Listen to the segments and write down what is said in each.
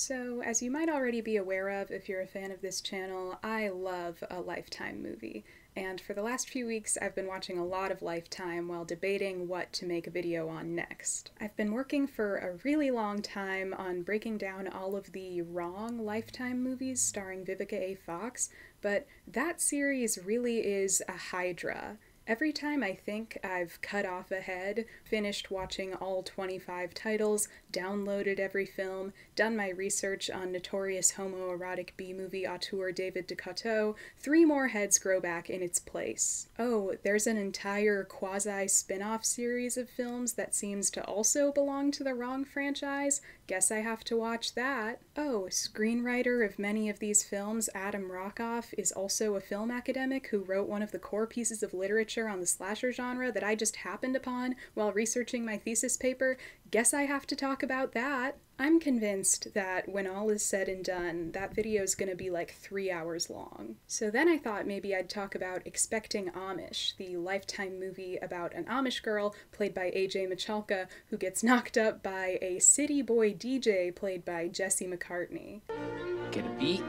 So, as you might already be aware of if you're a fan of this channel, I love a Lifetime movie. And for the last few weeks, I've been watching a lot of Lifetime while debating what to make a video on next. I've been working for a really long time on breaking down all of the wrong Lifetime movies starring Vivica A. Fox, but that series really is a hydra. Every time I think I've cut off a head, finished watching all 25 titles, downloaded every film, done my research on notorious homoerotic B-movie auteur David Ducotteau, 3 more heads grow back in its place. Oh, there's an entire quasi-spin-off series of films that seems to also belong to the wrong franchise. Guess I have to watch that. Oh, screenwriter of many of these films, Adam Rockoff, is also a film academic who wrote one of the core pieces of literature on the slasher genre that I just happened upon while researching my thesis paper. Guess I have to talk about that. I'm convinced that when all is said and done, that video is gonna be like 3 hours long. So then I thought maybe I'd talk about Expecting Amish, the Lifetime movie about an Amish girl played by AJ Michalka who gets knocked up by a city boy DJ played by Jesse McCartney. Get a beat,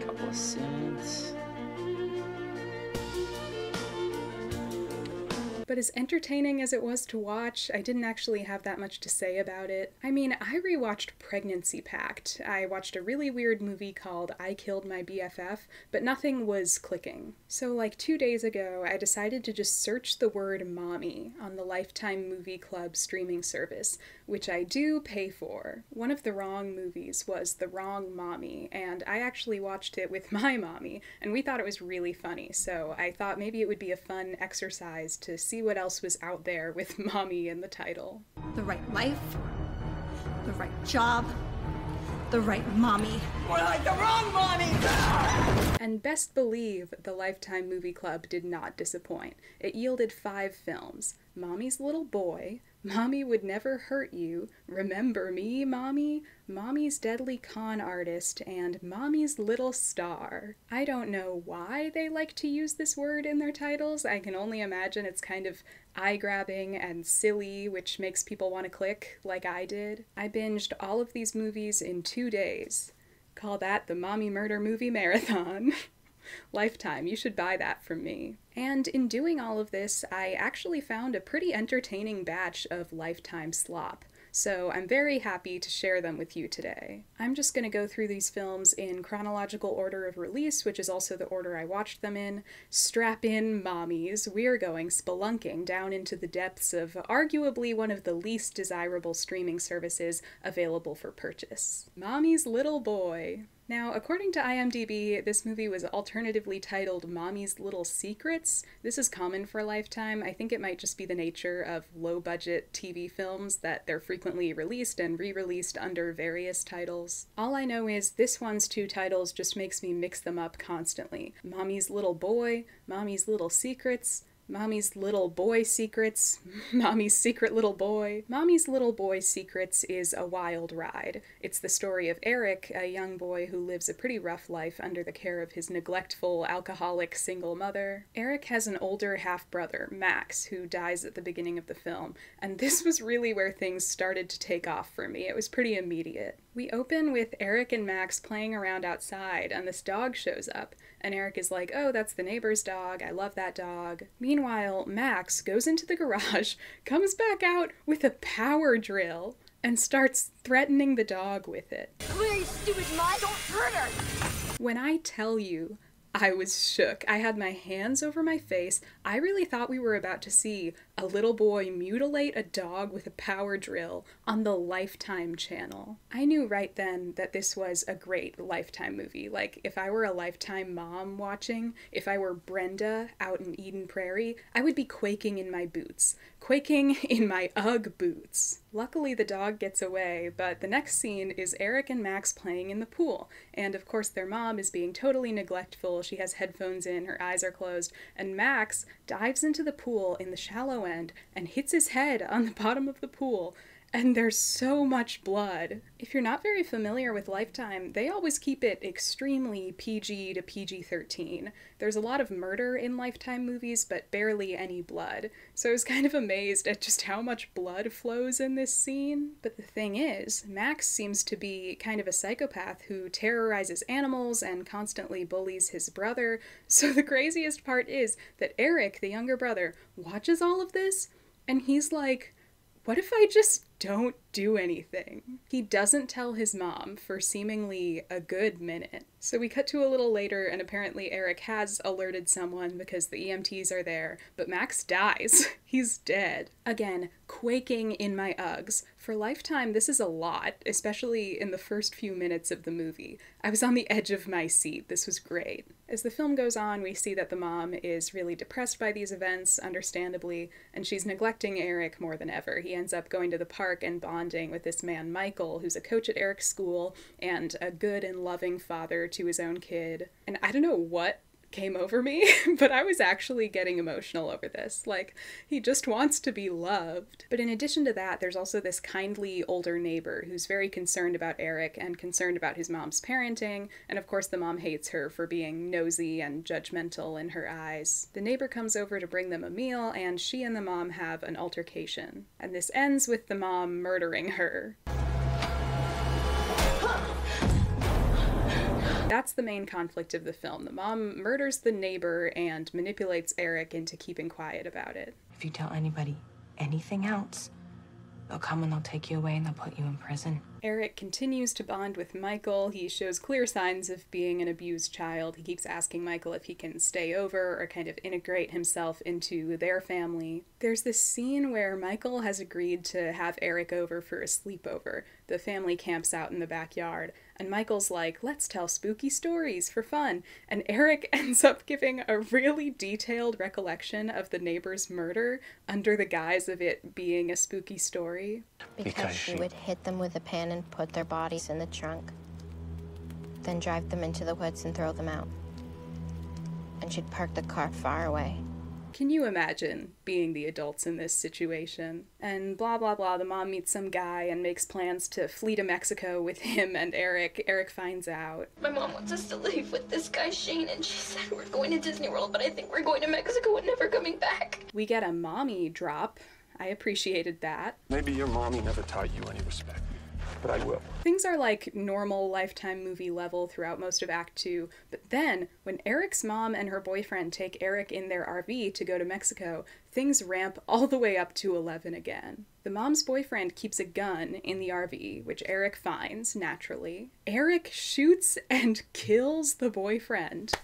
couple of synths. But as entertaining as it was to watch, I didn't actually have that much to say about it. I mean, I rewatched Pregnancy Pact. I watched a really weird movie called I Killed My BFF, but nothing was clicking. So like 2 days ago, I decided to just search the word mommy on the Lifetime Movie Club streaming service, which I do pay for. One of the wrong movies was The Wrong Mommy, and I actually watched it with my mommy, and we thought it was really funny, so I thought maybe it would be a fun exercise to see what else was out there with mommy in the title. The right life, the right job, the right mommy. More like the wrong mommy! And best believe the Lifetime Movie Club did not disappoint. It yielded 5 films: Mommy's Little Boy, Mommy Would Never Hurt You, Remember Me, Mommy, Mommy's Deadly Con Artist, and Mommy's Little Star. I don't know why they like to use this word in their titles. I can only imagine it's kind of eye-grabbing and silly, which makes people want to click, like I did. I binged all of these movies in 2 days. Call that the Mommy Murder Movie Marathon. Lifetime, you should buy that from me. And in doing all of this, I actually found a pretty entertaining batch of Lifetime slop, so I'm very happy to share them with you today. I'm just going to go through these films in chronological order of release, which is also the order I watched them in. Strap in, mommies, we're going spelunking down into the depths of arguably one of the least desirable streaming services available for purchase. Mommy's Little Boy. Now, according to IMDb, this movie was alternatively titled Mommy's Little Secrets. This is common for Lifetime. I think it might just be the nature of low-budget TV films that they're frequently released and re-released under various titles. All I know is this one's 2 titles just makes me mix them up constantly. Mommy's Little Boy, Mommy's Little Secrets, Mommy's Little Boy Secrets, Mommy's Secret Little Boy. Mommy's Little Boy Secrets is a wild ride. It's the story of Eric, a young boy who lives a pretty rough life under the care of his neglectful, alcoholic single mother. Eric has an older half-brother, Max, who dies at the beginning of the film, and this was really where things started to take off for me. It was pretty immediate. We open with Eric and Max playing around outside, and this dog shows up, and Eric is like, oh, that's the neighbor's dog, I love that dog. Meanwhile, Max goes into the garage, comes back out with a power drill, and starts threatening the dog with it. Come here, you stupid mutt! Don't hurt her! When I tell you, I was shook. I had my hands over my face. I really thought we were about to see a little boy mutilate a dog with a power drill on the Lifetime channel. I knew right then that this was a great Lifetime movie. Like, if I were a Lifetime mom watching, if I were Brenda out in Eden Prairie, I would be quaking in my boots. Quaking in my Ugg boots. Luckily the dog gets away, but the next scene is Eric and Max playing in the pool, and of course their mom is being totally neglectful. She has headphones in, her eyes are closed, and Max dives into the pool in the shallow end and hits his head on the bottom of the pool, And there's so much blood. If you're not very familiar with Lifetime, they always keep it extremely PG to PG-13. There's a lot of murder in Lifetime movies, but barely any blood. So I was kind of amazed at just how much blood flows in this scene. But the thing is, Max seems to be kind of a psychopath who terrorizes animals and constantly bullies his brother. So the craziest part is that Eric, the younger brother, watches all of this, and he's like, what if I just don't do anything? He doesn't tell his mom for seemingly a good minute. So we cut to a little later, and apparently Eric has alerted someone because the EMTs are there, but Max dies. He's dead. Again, quaking in my Uggs. For Lifetime, this is a lot, especially in the first few minutes of the movie. I was on the edge of my seat. This was great. As the film goes on, we see that the mom is really depressed by these events, understandably, and she's neglecting Eric more than ever. He ends up going to the park and bonding with this man, Michael, who's a coach at Eric's school and a good and loving father to his own kid. And I don't know what came over me, but I was actually getting emotional over this. Like, he just wants to be loved. But in addition to that, there's also this kindly older neighbor who's very concerned about Eric and concerned about his mom's parenting, and of course the mom hates her for being nosy and judgmental in her eyes. The neighbor comes over to bring them a meal, and she and the mom have an altercation. And this ends with the mom murdering her. That's the main conflict of the film. The mom murders the neighbor and manipulates Eric into keeping quiet about it. If you tell anybody anything else, they'll come and they'll take you away and they'll put you in prison. Eric continues to bond with Michael. He shows clear signs of being an abused child. He keeps asking Michael if he can stay over or kind of integrate himself into their family. There's this scene where Michael has agreed to have Eric over for a sleepover. The family camps out in the backyard, and Michael's like, let's tell spooky stories for fun. And Eric ends up giving a really detailed recollection of the neighbor's murder under the guise of it being a spooky story. Because she would hit them with a pan and put their bodies in the trunk, then drive them into the woods and throw them out. And she'd park the car far away. Can you imagine being the adults in this situation? And blah blah blah, the mom meets some guy and makes plans to flee to Mexico with him and Eric. Eric finds out. My mom wants us to leave with this guy Shane, and she said we're going to Disney World, but I think we're going to Mexico and never coming back. We get a mommy drop. I appreciated that. Maybe your mommy never taught you any respect, but I will. Things are like normal Lifetime movie level throughout most of Act 2, but then when Eric's mom and her boyfriend take Eric in their RV to go to Mexico, things ramp all the way up to 11 again. The mom's boyfriend keeps a gun in the RV, which Eric finds, naturally. Eric shoots and kills the boyfriend.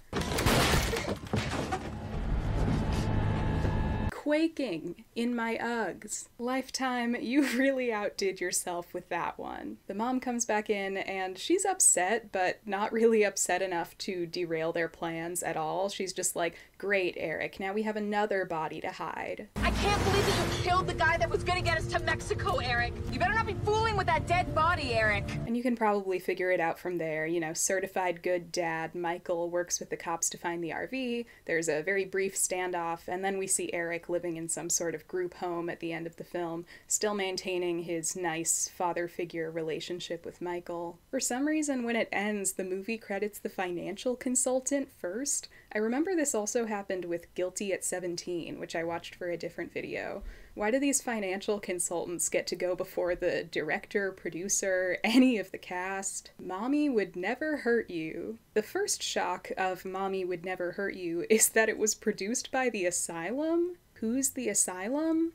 Quaking in my Uggs. Lifetime, you really outdid yourself with that one. The mom comes back in and she's upset, but not really upset enough to derail their plans at all. She's just like, great, Eric, now we have another body to hide. I can't believe that you killed the guy that was gonna get us to Mexico, Eric. You better not be fooling with that dead body, Eric. And you can probably figure it out from there. You know, certified good dad Michael works with the cops to find the RV. There's a very brief standoff, and then we see Eric living in some sort of group home at the end of the film, still maintaining his nice father figure relationship with Michael. For some reason, when it ends, the movie credits the financial consultant first. I remember this also happened with Guilty at 17, which I watched for a different video. Why do these financial consultants get to go before the director, producer, any of the cast? Mommy Would Never Hurt You. The first shock of Mommy Would Never Hurt You is that it was produced by the Asylum. Who's the Asylum?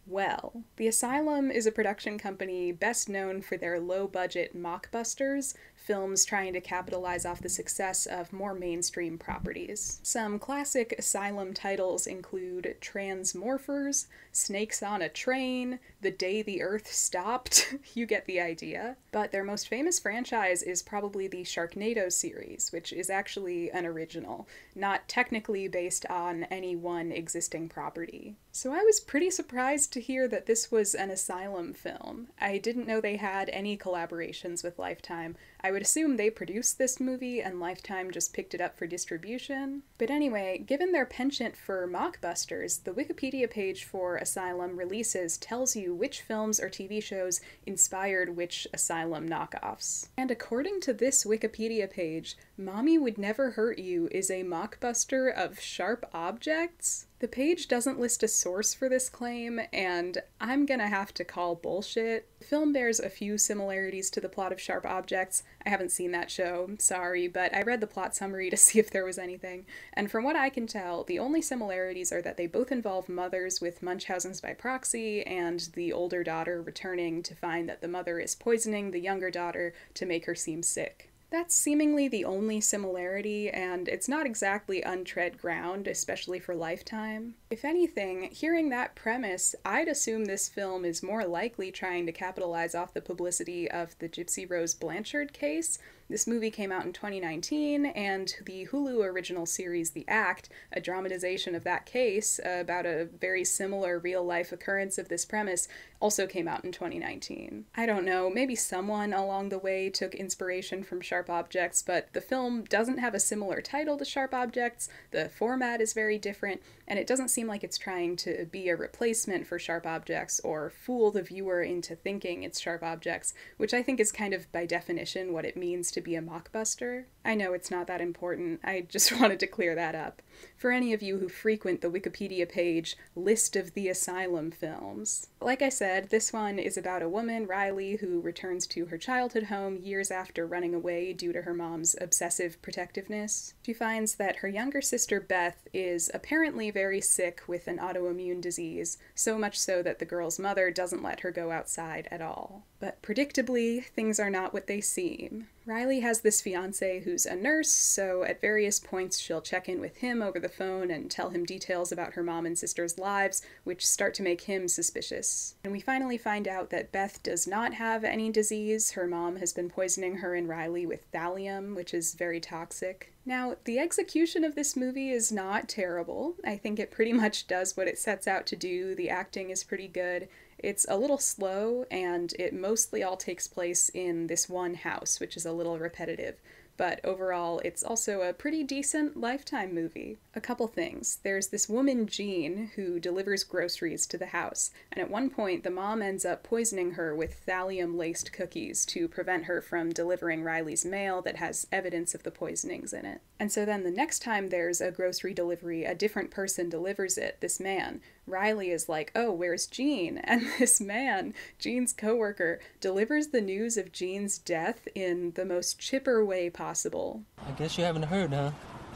Well, the Asylum is a production company best known for their low-budget mockbusters, films trying to capitalize off the success of more mainstream properties. Some classic Asylum titles include Transmorphers, Snakes on a Train, The Day the Earth Stopped, you get the idea. But their most famous franchise is probably the Sharknado series, which is actually an original, not technically based on any one existing property. So I was pretty surprised to hear that this was an Asylum film. I didn't know they had any collaborations with Lifetime. I would assume they produced this movie and Lifetime just picked it up for distribution. But anyway, given their penchant for mockbusters, the Wikipedia page for Asylum releases tells you which films or TV shows inspired which Asylum knockoffs. And according to this Wikipedia page, Mommy Would Never Hurt You is a mockbuster of Sharp Objects? The page doesn't list a source for this claim, and I'm gonna have to call bullshit. The film bears a few similarities to the plot of Sharp Objects. I haven't seen that show, sorry, but I read the plot summary to see if there was anything. And from what I can tell, the only similarities are that they both involve mothers with Munchausen's by proxy, and the older daughter returning to find that the mother is poisoning the younger daughter to make her seem sick. That's seemingly the only similarity, and it's not exactly untread ground, especially for Lifetime. If anything, hearing that premise, I'd assume this film is more likely trying to capitalize off the publicity of the Gypsy Rose Blanchard case. This movie came out in 2019, and the Hulu original series The Act, a dramatization of that case about a very similar real-life occurrence of this premise, also came out in 2019. I don't know, maybe someone along the way took inspiration from Sharp Objects, but the film doesn't have a similar title to Sharp Objects, the format is very different, and it doesn't seem like it's trying to be a replacement for Sharp Objects or fool the viewer into thinking it's Sharp Objects, which I think is kind of by definition what it means to be a mockbuster. I know it's not that important, I just wanted to clear that up. For any of you who frequent the Wikipedia page, List of the Asylum films. Like I said, this one is about a woman, Riley, who returns to her childhood home years after running away due to her mom's obsessive protectiveness. She finds that her younger sister Beth is apparently very sick with an autoimmune disease, so much so that the girl's mother doesn't let her go outside at all. But predictably, things are not what they seem. Riley has this fiancé who's a nurse, so at various points she'll check in with him over the phone and tell him details about her mom and sister's lives, which start to make him suspicious. And we finally find out that Beth does not have any disease. Her mom has been poisoning her and Riley with thallium, which is very toxic. Now, the execution of this movie is not terrible. I think it pretty much does what it sets out to do. The acting is pretty good. It's a little slow, and it mostly all takes place in this one house, which is a little repetitive. But overall, it's also a pretty decent Lifetime movie. A couple things. There's this woman, Jean, who delivers groceries to the house, and at one point the mom ends up poisoning her with thallium-laced cookies to prevent her from delivering Riley's mail that has evidence of the poisonings in it. And so then the next time there's a grocery delivery, a different person delivers it, this man. Riley is like, oh, where's Jean? And this man, Jean's coworker, delivers the news of Jean's death in the most chipper way possible. I guess you haven't heard, huh?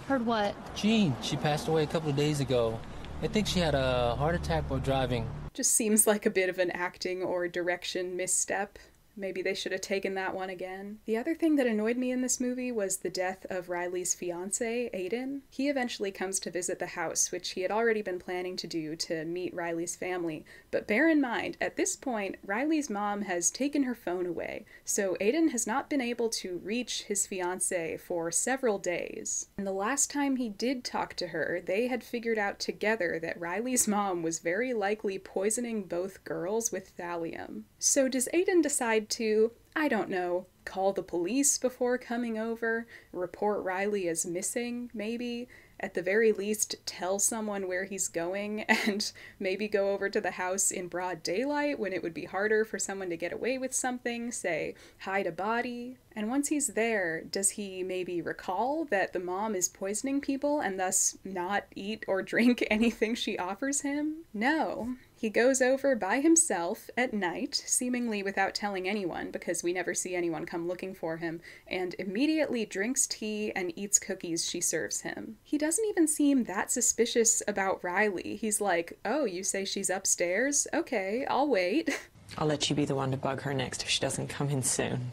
Heard what? Jean, she passed away a couple of days ago. I think she had a heart attack while driving. Just seems like a bit of an acting or direction misstep. Maybe they should have taken that one again. The other thing that annoyed me in this movie was the death of Riley's fiancé, Aiden. He eventually comes to visit the house, which he had already been planning to do to meet Riley's family. But bear in mind, at this point, Riley's mom has taken her phone away, so Aiden has not been able to reach his fiancé for several days. And the last time he did talk to her, they had figured out together that Riley's mom was very likely poisoning both girls with thallium. So does Aiden decide to, I don't know, call the police before coming over, report Riley as missing, maybe? At the very least, tell someone where he's going, and maybe go over to the house in broad daylight when it would be harder for someone to get away with something, say, hide a body. And once he's there, does he maybe recall that the mom is poisoning people and thus not eat or drink anything she offers him? No. He goes over by himself at night, seemingly without telling anyone because we never see anyone come looking for him, and immediately drinks tea and eats cookies she serves him. He doesn't even seem that suspicious about Riley. He's like, oh, you say she's upstairs? Okay, I'll wait. I'll let you be the one to bug her next if she doesn't come in soon.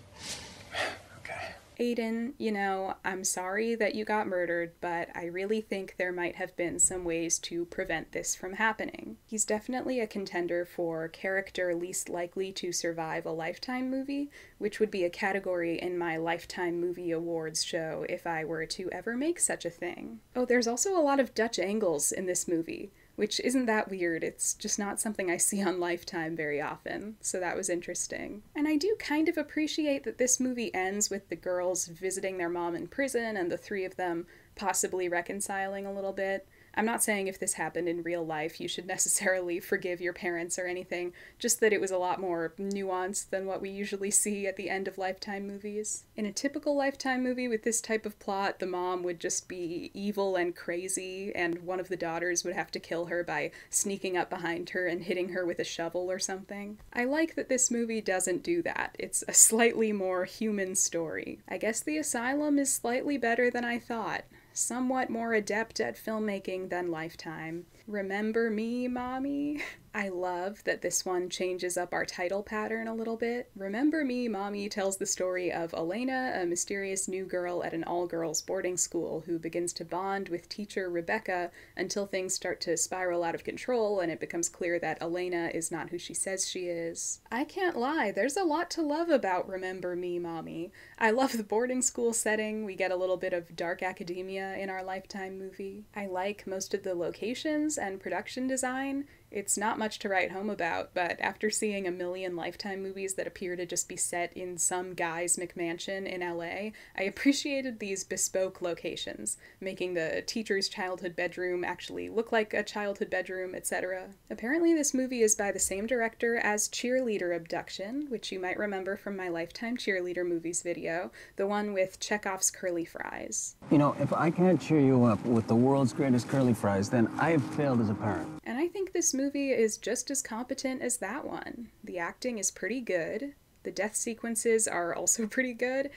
Aiden, you know, I'm sorry that you got murdered, but I really think there might have been some ways to prevent this from happening. He's definitely a contender for character least likely to survive a Lifetime movie, which would be a category in my Lifetime Movie Awards show if I were to ever make such a thing. Oh, there's also a lot of Dutch angles in this movie. which isn't that weird. It's just not something I see on Lifetime very often, so that was interesting. And I do kind of appreciate that this movie ends with the girls visiting their mom in prison and the three of them possibly reconciling a little bit. I'm not saying if this happened in real life you should necessarily forgive your parents or anything, just that it was a lot more nuanced than what we usually see at the end of Lifetime movies. In a typical Lifetime movie with this type of plot, the mom would just be evil and crazy, and one of the daughters would have to kill her by sneaking up behind her and hitting her with a shovel or something. I like that this movie doesn't do that. It's a slightly more human story. I guess the asylum is slightly better than I thought. Somewhat more adept at filmmaking than Lifetime. Remember Me, Mommy? I love that this one changes up our title pattern a little bit. Remember Me, Mommy tells the story of Elena, a mysterious new girl at an all-girls boarding school who begins to bond with teacher Rebecca until things start to spiral out of control and it becomes clear that Elena is not who she says she is. I can't lie, there's a lot to love about Remember Me, Mommy. I love the boarding school setting. We get a little bit of dark academia in our Lifetime movie. I like most of the locations and production design. It's not much to write home about, but after seeing a million Lifetime movies that appear to just be set in some guy's McMansion in LA, I appreciated these bespoke locations, making the teacher's childhood bedroom actually look like a childhood bedroom, etc. Apparently this movie is by the same director as Cheerleader Abduction, which you might remember from my Lifetime Cheerleader movies video, the one with Chekhov's curly fries. You know, if I can't cheer you up with the world's greatest curly fries, then I have failed as a parent. And I think this movie is just as competent as that one. The acting is pretty good. The death sequences are also pretty good.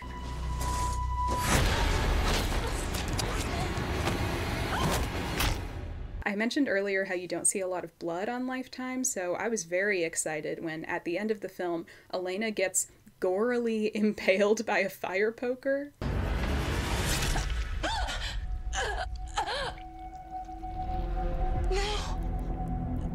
I mentioned earlier how you don't see a lot of blood on Lifetime, so I was very excited when, at the end of the film, Elena gets gorily impaled by a fire poker.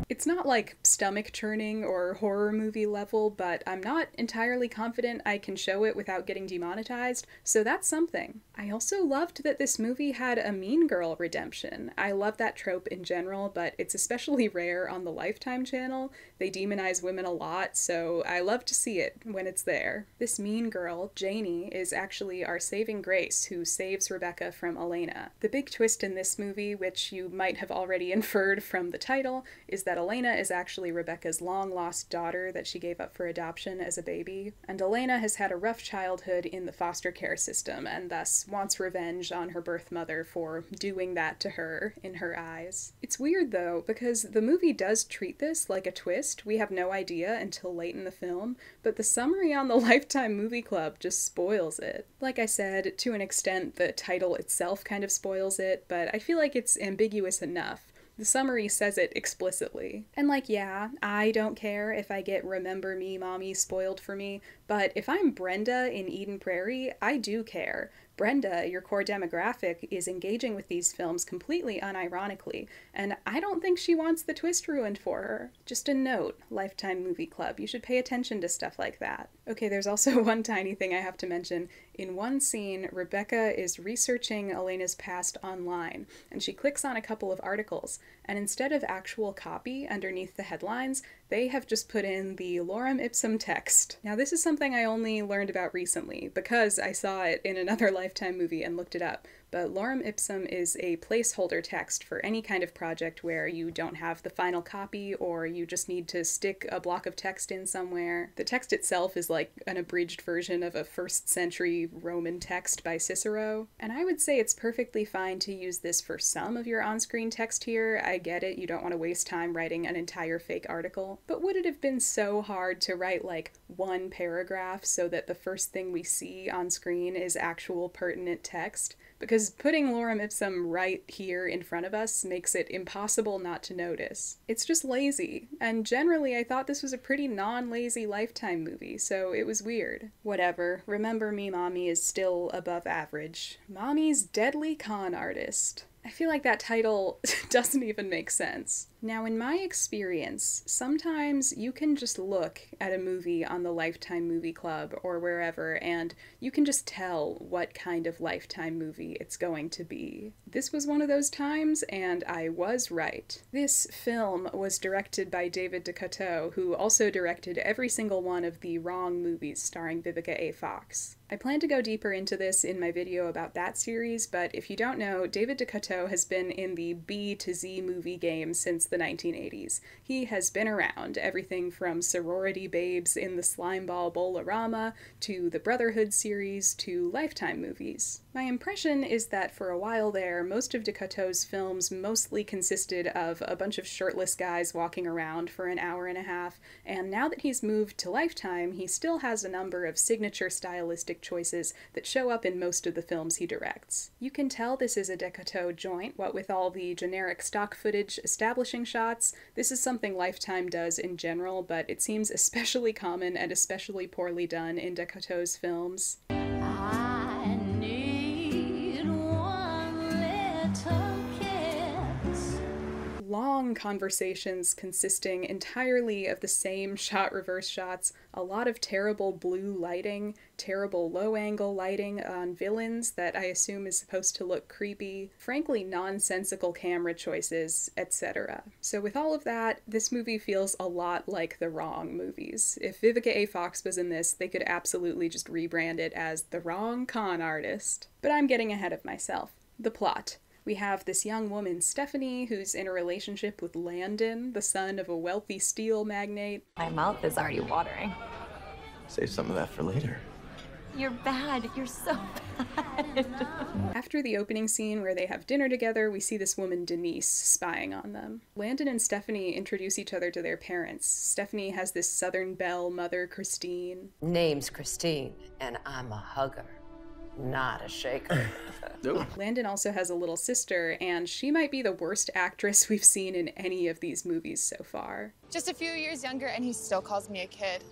It's not like stomach churning or horror movie level, but I'm not entirely confident I can show it without getting demonetized, so that's something. I also loved that this movie had a mean girl redemption. I love that trope in general, but it's especially rare on the Lifetime channel. They demonize women a lot, so I love to see it when it's there. This mean girl, Janie, is actually our saving grace who saves Rebecca from Elena. The big twist in this movie, which you might have already inferred from the title, is that Elena is actually Rebecca's long-lost daughter that she gave up for adoption as a baby, and Elena has had a rough childhood in the foster care system and thus wants revenge on her birth mother for doing that to her in her eyes. It's weird though, because the movie does treat this like a twist. We have no idea until late in the film, but the summary on the Lifetime Movie Club just spoils it. Like I said, to an extent the title itself kind of spoils it, but I feel like it's ambiguous enough. The summary says it explicitly. And like, yeah, I don't care if I get Remember Me, Mommy spoiled for me, but if I'm Brenda in Eden Prairie, I do care. Brenda, your core demographic, is engaging with these films completely unironically, and I don't think she wants the twist ruined for her. Just a note, Lifetime Movie Club, you should pay attention to stuff like that. Okay, there's also one tiny thing I have to mention. In one scene, Rebecca is researching Elena's past online, and she clicks on a couple of articles, and instead of actual copy underneath the headlines, they have just put in the lorem ipsum text. Now this is something I only learned about recently, because I saw it in another Lifetime movie and looked it up, but lorem ipsum is a placeholder text for any kind of project where you don't have the final copy or you just need to stick a block of text in somewhere. The text itself is like an abridged version of a 1st century Roman text by Cicero, and I would say it's perfectly fine to use this for some of your on-screen text here. I get it, you don't want to waste time writing an entire fake article, but would it have been so hard to write like one paragraph so that the first thing we see on screen is actual pertinent text? Because putting lorem ipsum right here in front of us makes it impossible not to notice. It's just lazy, and generally I thought this was a pretty non-lazy Lifetime movie, so it was weird. Whatever, Remember Me, Mommy is still above average. Mommy's Deadly Con Artist. I feel like that title doesn't even make sense. Now, in my experience, sometimes you can just look at a movie on the Lifetime Movie Club or wherever, and you can just tell what kind of Lifetime movie it's going to be. This was one of those times, and I was right. This film was directed by David DeCoteau, who also directed every single one of the Wrong movies starring Vivica A. Fox. I plan to go deeper into this in my video about that series, but if you don't know, David DeCoteau has been in the B to Z movie game since the 1980s. He has been around, everything from sorority babes in the Slimeball Bowl-orama, to the Brotherhood series, to Lifetime movies. My impression is that for a while there, most of DeCoteau's films mostly consisted of a bunch of shirtless guys walking around for an hour and a half, and now that he's moved to Lifetime, he still has a number of signature stylistic choices that show up in most of the films he directs. You can tell this is a DeCoteau joint, what with all the generic stock footage establishing shots. This is something Lifetime does in general, but it seems especially common and especially poorly done in DeCoteau's films. Long conversations consisting entirely of the same shot reverse shots, a lot of terrible blue lighting, terrible low-angle lighting on villains that I assume is supposed to look creepy, frankly nonsensical camera choices, etc. So with all of that, this movie feels a lot like the Wrong movies. If Vivica A. Fox was in this, they could absolutely just rebrand it as The Wrong Con Artist. But I'm getting ahead of myself. The plot. We have this young woman, Stephanie, who's in a relationship with Landon, the son of a wealthy steel magnate. My mouth is already watering. Save some of that for later. You're bad. You're so bad. After the opening scene where they have dinner together, we see this woman, Denise, spying on them. Landon and Stephanie introduce each other to their parents. Stephanie has this Southern belle mother, Christine. Name's Christine, and I'm a hugger, not a shaker. Landon also has a little sister, and she might be the worst actress we've seen in any of these movies so far. Just a few years younger, and he still calls me a kid.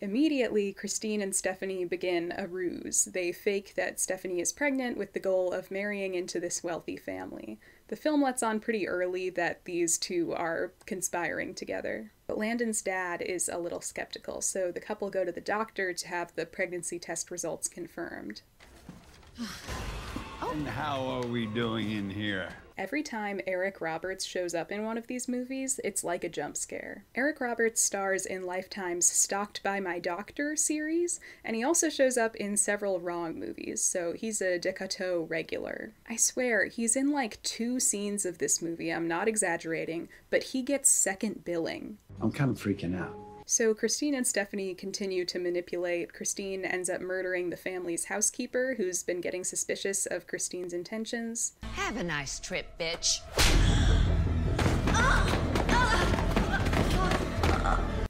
Immediately, Christine and Stephanie begin a ruse. They fake that Stephanie is pregnant with the goal of marrying into this wealthy family. The film lets on pretty early that these two are conspiring together. But Landon's dad is a little skeptical, so the couple go to the doctor to have the pregnancy test results confirmed. And how are we doing in here? Every time Eric Roberts shows up in one of these movies, it's like a jump scare. Eric Roberts stars in Lifetime's Stalked by My Doctor series, and he also shows up in several Wrong movies, so he's a DeCoteau regular. I swear, he's in like 2 scenes of this movie, I'm not exaggerating, but he gets second billing. I'm kind of freaking out. So Christine and Stephanie continue to manipulate. Christine ends up murdering the family's housekeeper, who's been getting suspicious of Christine's intentions. Have a nice trip, bitch.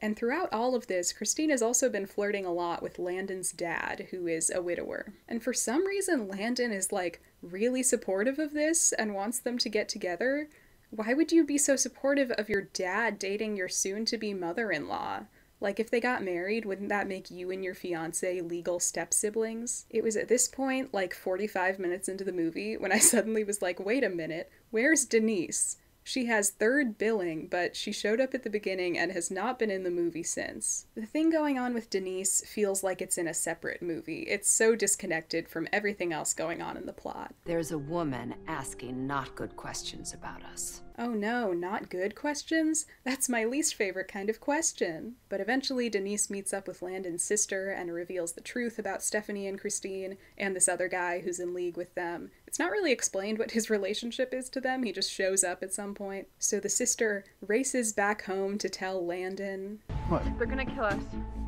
And throughout all of this, Christine has also been flirting a lot with Landon's dad, who is a widower. And for some reason, Landon is like really supportive of this and wants them to get together. Why would you be so supportive of your dad dating your soon-to-be mother-in-law? Like, if they got married, wouldn't that make you and your fiancé legal step-siblings? It was at this point, like 45 minutes into the movie, when I suddenly was like, wait a minute, where's Denise? She has third billing, but she showed up at the beginning and has not been in the movie since. The thing going on with Denise feels like it's in a separate movie. It's so disconnected from everything else going on in the plot. There's a woman asking not good questions about us. Oh no, not good questions? That's my least favorite kind of question. But eventually Denise meets up with Landon's sister and reveals the truth about Stephanie and Christine and this other guy who's in league with them. It's not really explained what his relationship is to them, he just shows up at some point. So the sister races back home to tell Landon. What? They're gonna kill us.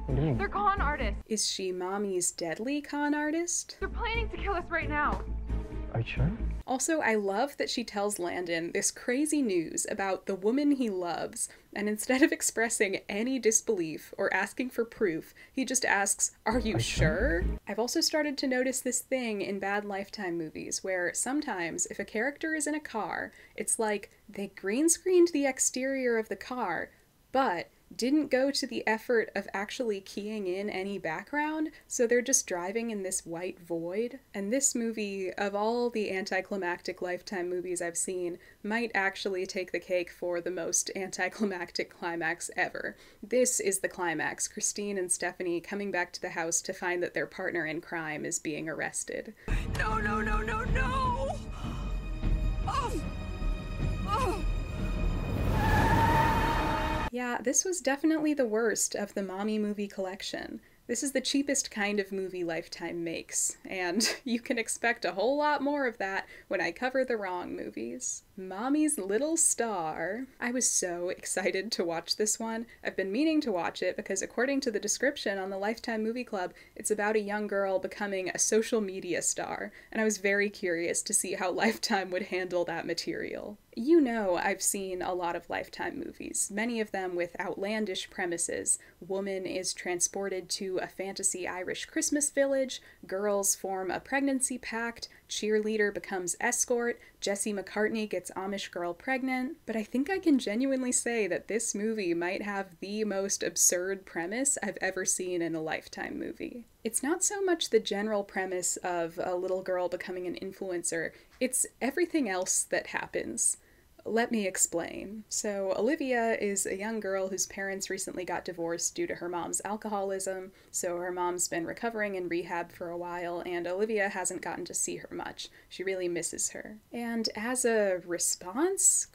What do you mean? They're con artists. Is she Mommy's deadly con artist? They're planning to kill us right now. Are you sure? Also, I love that she tells Landon this crazy news about the woman he loves, and instead of expressing any disbelief or asking for proof, he just asks, "Are you sure?" I've also started to notice this thing in bad Lifetime movies where sometimes if a character is in a car, it's like they green screened the exterior of the car, but didn't go to the effort of actually keying in any background, so they're just driving in this white void. And this movie, of all the anticlimactic Lifetime movies I've seen, might actually take the cake for the most anticlimactic climax ever. This is the climax, Christine and Stephanie coming back to the house to find that their partner in crime is being arrested. No, no, no, no, no! Oh! Oh! Yeah, this was definitely the worst of the mommy movie collection. This is the cheapest kind of movie Lifetime makes, and you can expect a whole lot more of that when I cover the wrong movies. Mommy's Little Star. I was so excited to watch this one. I've been meaning to watch it because according to the description on the Lifetime Movie Club, it's about a young girl becoming a social media star, and I was very curious to see how Lifetime would handle that material. You know I've seen a lot of Lifetime movies, many of them with outlandish premises. Woman is transported to a fantasy Irish Christmas village, girls form a pregnancy pact, cheerleader becomes escort, Jesse McCartney gets Amish girl pregnant, but I think I can genuinely say that this movie might have the most absurd premise I've ever seen in a Lifetime movie. It's not so much the general premise of a little girl becoming an influencer, it's everything else that happens. Let me explain. So Olivia is a young girl whose parents recently got divorced due to her mom's alcoholism, so her mom's been recovering in rehab for a while, and Olivia hasn't gotten to see her much. She really misses her. And as a response,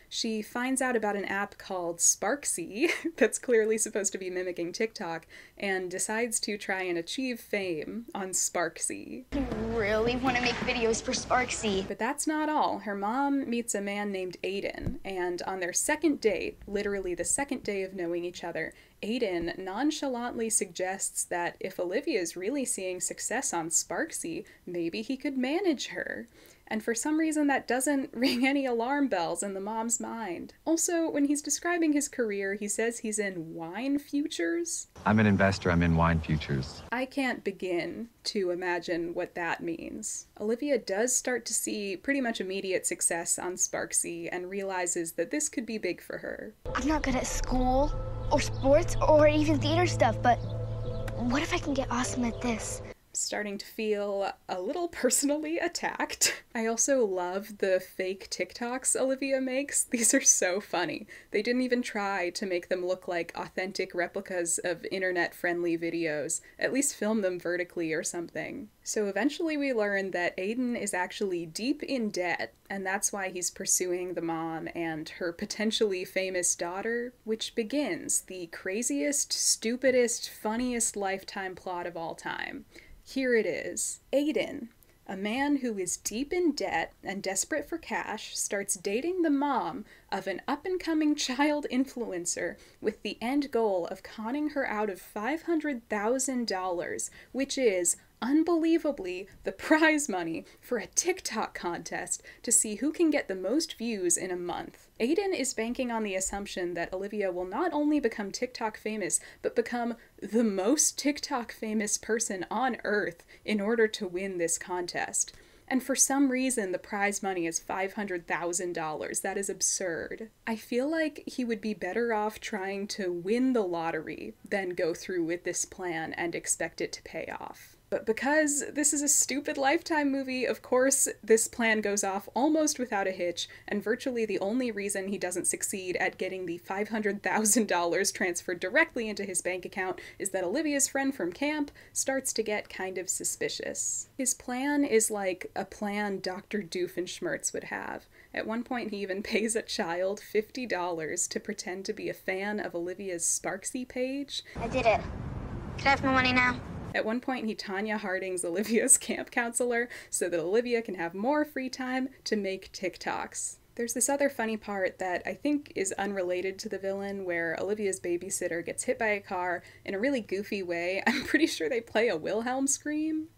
she finds out about an app called Sparksy that's clearly supposed to be mimicking TikTok, and decides to try and achieve fame on Sparksy. I really want to make videos for Sparksy. But that's not all. Her mom meets a man named Aiden, and on their second date, literally the second day of knowing each other, Aiden nonchalantly suggests that if Olivia is really seeing success on Sparksy, maybe he could manage her. And for some reason that doesn't ring any alarm bells in the mom's mind. Also, when he's describing his career, he says he's in wine futures. I'm an investor, I'm in wine futures. I can't begin to imagine what that means. Olivia does start to see pretty much immediate success on Sparksy and realizes that this could be big for her. I'm not good at school, or sports, or even theater stuff, but what if I can get awesome at this? Starting to feel a little personally attacked. I also love the fake TikToks Olivia makes. These are so funny. They didn't even try to make them look like authentic replicas of internet-friendly videos. At least film them vertically or something. So eventually we learn that Aiden is actually deep in debt, and that's why he's pursuing the mom and her potentially famous daughter, which begins the craziest, stupidest, funniest Lifetime plot of all time. Here it is. Aiden, a man who is deep in debt and desperate for cash, starts dating the mom of an up-and-coming child influencer with the end goal of conning her out of $500,000, which is, unbelievably, the prize money for a TikTok contest to see who can get the most views in a month. Aiden is banking on the assumption that Olivia will not only become TikTok famous, but become the most TikTok famous person on Earth in order to win this contest. And for some reason, the prize money is $500,000. That is absurd. I feel like he would be better off trying to win the lottery than go through with this plan and expect it to pay off. But because this is a stupid Lifetime movie, of course, this plan goes off almost without a hitch, and virtually the only reason he doesn't succeed at getting the $500,000 transferred directly into his bank account is that Olivia's friend from camp starts to get kind of suspicious. His plan is like a plan Dr. Doofenshmirtz would have. At one point, he even pays a child $50 to pretend to be a fan of Olivia's Sparksy page. I did it. Can I have my money now? At one point, he Tanya Hardings Olivia's camp counselor so that Olivia can have more free time to make TikToks. There's this other funny part that I think is unrelated to the villain, where Olivia's babysitter gets hit by a car in a really goofy way. I'm pretty sure they play a Wilhelm scream.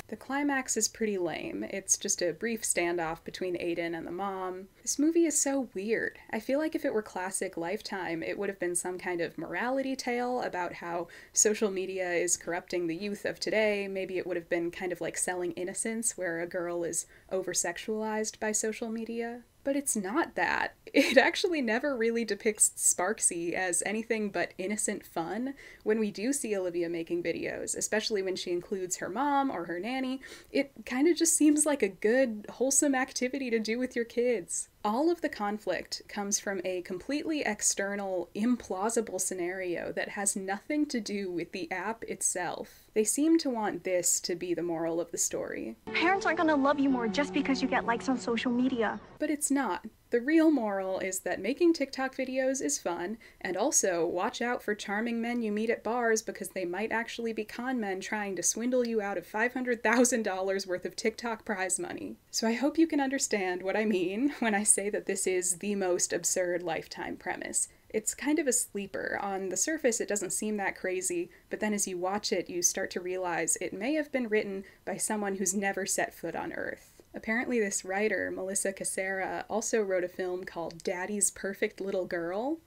The climax is pretty lame. It's just a brief standoff between Aiden and the mom. This movie is so weird. I feel like if it were classic Lifetime, it would have been some kind of morality tale about how social media is corrupting the youth of today. Maybe it would have been kind of like Selling Innocence, where a girl is over-sexualized by social media. But it's not that. It actually never really depicts Sparksy as anything but innocent fun. When we do see Olivia making videos, especially when she includes her mom or her nanny, it kind of just seems like a good, wholesome activity to do with your kids. All of the conflict comes from a completely external, implausible scenario that has nothing to do with the app itself. They seem to want this to be the moral of the story. Parents aren't gonna love you more just because you get likes on social media. But it's not. The real moral is that making TikTok videos is fun, and also watch out for charming men you meet at bars because they might actually be con men trying to swindle you out of $500,000 worth of TikTok prize money. So I hope you can understand what I mean when I say that this is the most absurd Lifetime premise. It's kind of a sleeper. On the surface, it doesn't seem that crazy, but then as you watch it, you start to realize it may have been written by someone who's never set foot on Earth. Apparently this writer, Melissa Cassera, also wrote a film called Daddy's Perfect Little Girl.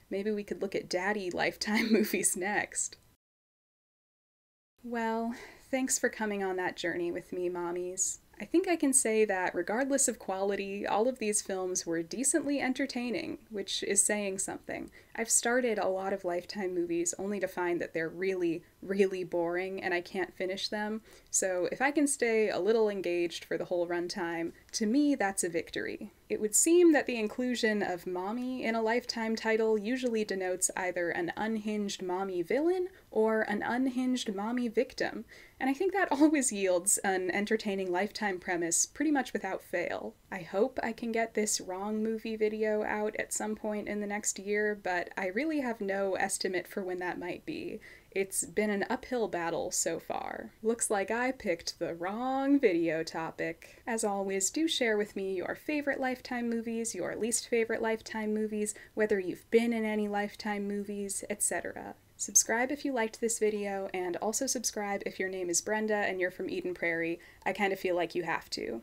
Maybe we could look at Daddy Lifetime movies next. Well, thanks for coming on that journey with me, mommies. I think I can say that regardless of quality, all of these films were decently entertaining, which is saying something. I've started a lot of Lifetime movies only to find that they're really, really boring and I can't finish them. So if I can stay a little engaged for the whole runtime, to me that's a victory. It would seem that the inclusion of mommy in a Lifetime title usually denotes either an unhinged mommy villain or an unhinged mommy victim, and I think that always yields an entertaining Lifetime premise pretty much without fail. I hope I can get this wrong movie video out at some point in the next year, but I really have no estimate for when that might be. It's been an uphill battle so far. Looks like I picked the wrong video topic. As always, do share with me your favorite Lifetime movies, your least favorite Lifetime movies, whether you've been in any Lifetime movies, etc. Subscribe if you liked this video, and also subscribe if your name is Brenda and you're from Eden Prairie. I kind of feel like you have to.